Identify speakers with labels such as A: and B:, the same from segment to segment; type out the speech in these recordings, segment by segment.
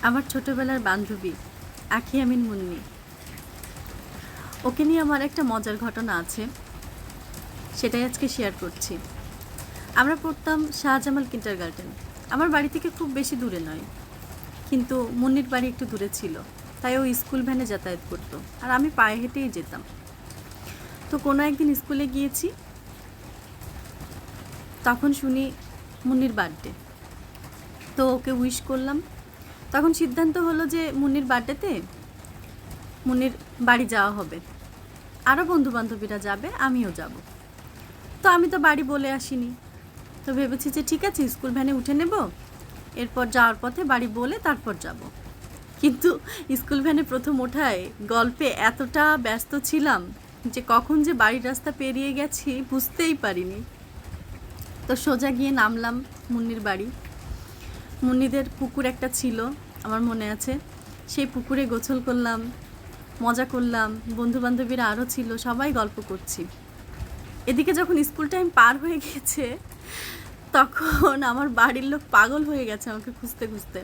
A: আমার ছোটবেলার বান্ধবী আখি আমিন মুন্নি, ওকে নিয়ে আমার একটা মজার ঘটনা আছে, সেটাই আজকে শেয়ার করছি। আমরা পড়তাম শাহজামাল কিন্ডারগার্টেন। আমার বাড়ি থেকে খুব বেশি দূরে নয়, কিন্তু মুন্নির বাড়ি একটু দূরে ছিল, তাই ও স্কুল ভ্যানে যাতায়াত করতো আর আমি পায়ে হেঁটেই যেতাম। তো কোনো একদিন স্কুলে গিয়েছি, তখন শুনি মুন্নির বার্থডে। তো ওকে উইশ করলাম। তখন সিদ্ধান্ত হলো যে মুন্নির বার্থডেতে মুন্নির বাড়ি যাওয়া হবে, আরও বন্ধুবান্ধবীরা যাবে, আমিও যাব। তো আমি তো বাড়ি বলে আসিনি, তো ভেবেছি যে ঠিক আছে স্কুল ভ্যানে উঠে নেব, এরপর যাওয়ার পথে বাড়ি বলে তারপর যাব। কিন্তু স্কুল ভ্যানে প্রথম ওঠায় গল্পে এতটা ব্যস্ত ছিলাম যে কখন যে বাড়ির রাস্তা পেরিয়ে গেছি বুঝতেই পারিনি। তো সোজা গিয়ে নামলাম মুন্নির বাড়ি। মুন্নিদের পুকুর একটা ছিল, আমার মনে আছে। সেই পুকুরে গোসল করলাম, মজা করলাম, বন্ধুবান্ধবীরা আরও ছিল, সবাই গল্প করছি। এদিকে যখন স্কুল টাইম পার হয়ে গেছে, তখন আমার বাড়ির লোক পাগল হয়ে গেছে আমাকে খুঁজতে খুঁজতে।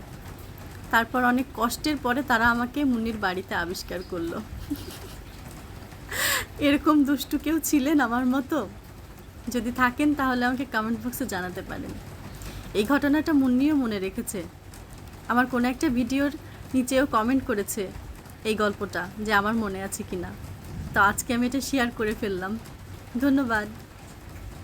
A: তারপর অনেক কষ্টের পরে তারা আমাকে মুন্নির বাড়িতে আবিষ্কার করলো। এরকম দুষ্টু কেউ ছিলেন আমার মতো? যদি থাকেন তাহলে আমাকে কমেন্ট বক্সে জানাতে পারেন। এই ঘটনাটা মুন্নিও মনে রেখেছে, আমার কোনো একটা ভিডিওর নিচেও কমেন্ট করেছে এই গল্পটা, যে আমার মনে আছে কিনা। তো আজকে আমি এটা শেয়ার করে ফেললাম। ধন্যবাদ।